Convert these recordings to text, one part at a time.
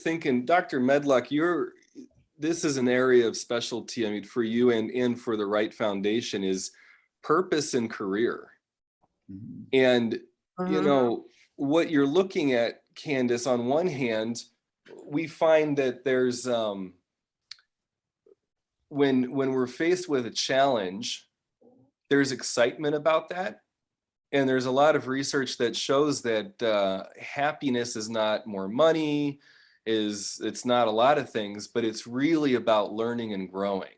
thinking, Dr. Medlock, this is an area of specialty, I mean, for you and for the Right Foundation is purpose and career. Mhm. And, Mhm. what you're looking at, Candace, on one hand, we find that there's, when we're faced with a challenge, there's excitement about that. And there's a lot of research that shows that happiness is not more money, it's not a lot of things, but it's really about learning and growing.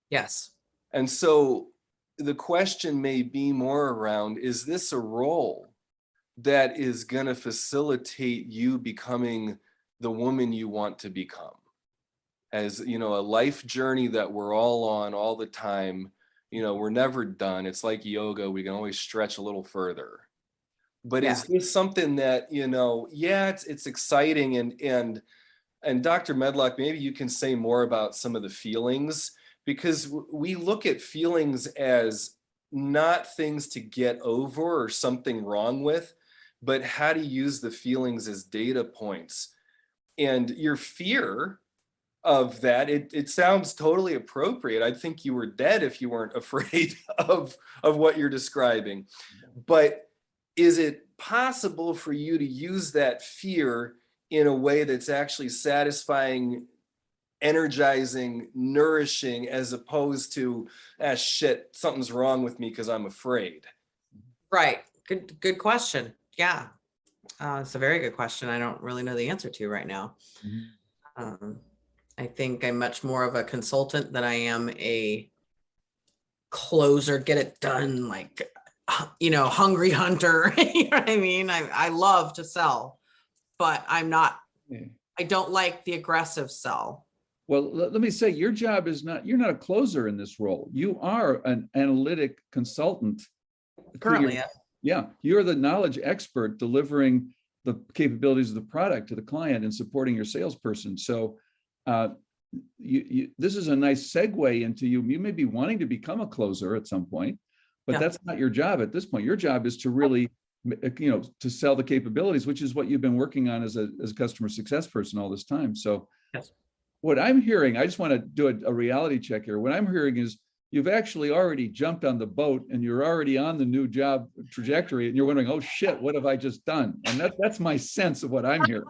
Yes. And so the question may be more around, is this a role that is going to facilitate you becoming the woman you want to become? As a life journey that we're all on all the time. We're never done. It's like yoga, we can always stretch a little further. But Yeah. is this something that, yeah, it's exciting, and Dr. Medlock, maybe you can say more about some of the feelings, because we look at feelings as not things to get over or something wrong with, but how to use the feelings as data points. And your fear of that, it sounds totally appropriate. I think you were dead if you weren't afraid of what you're describing. But is it possible for you to use that fear in a way that's actually satisfying, energizing, nourishing, as opposed to, shit, something's wrong with me because I'm afraid? Right. Good question. Yeah. It's a very good question. I don't really know the answer to right now. Mhm. I think I'm much more of a consultant than I am a closer, get it done, like, hungry hunter. You know what I mean? I love to sell, but I'm not, Yeah. I don't like the aggressive sell. Well, let me say, your job is not, you're not a closer in this role. You are an analytic consultant. Currently, yeah. Yeah, you're the knowledge expert delivering the capabilities of the product to the client and supporting your salesperson. So this is a nice segue into you. You may be wanting to become a closer at some point, but Yeah. that's not your job at this point. Your job is to really, to sell the capabilities, which is what you've been working on as a customer success person all this time. So Yes. what I'm hearing, I just want to do a reality check here. What I'm hearing is you've actually already jumped on the boat and you're already on the new job trajectory, and you're wondering, oh shit, what have I just done? And that's my sense of what I'm hearing.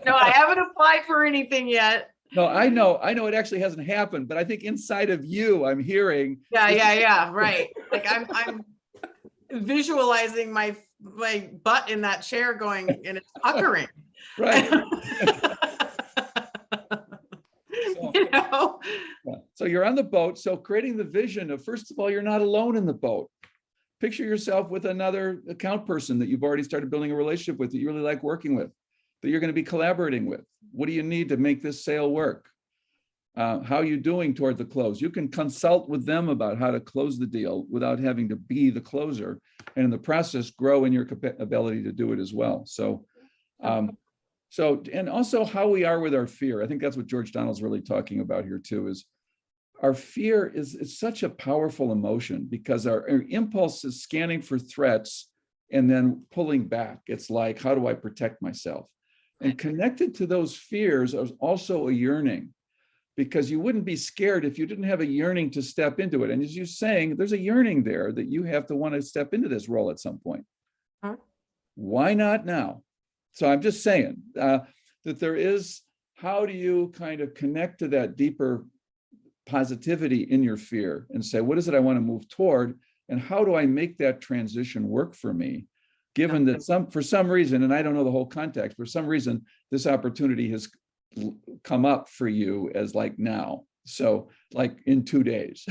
No, I haven't applied for anything yet. No, I know it actually hasn't happened, but I think inside of you, I'm hearing. Yeah, right. Like I'm visualizing my butt in that chair going, and it's puckering. Right. So you're on the boat. So creating the vision of, first of all, you're not alone in the boat. Picture yourself with another account person that you've already started building a relationship with, that you really like working with, that you're going to be collaborating with. What do you need to make this sale work? How are you doing toward the close? You can consult with them about how to close the deal without having to be the closer, and in the process, grow in your ability to do it as well. So, and also how we are with our fear. I think that's what George Donald's really talking about here too, is our fear is such a powerful emotion, because our impulse is scanning for threats and then pulling back. It's like, how do I protect myself? And connected to those fears is also a yearning, because you wouldn't be scared if you didn't have a yearning to step into it. And as you're saying, there's a yearning there that you have to want to step into this role at some point. Huh? Why not now? So I'm just saying that there is, how do you kind of connect to that deeper positivity in your fear and say, what is it I want to move toward? And how do I make that transition work for me? Given that for some reason, and I don't know the whole context, for some reason, this opportunity has come up for you as like now. So like in 2 days.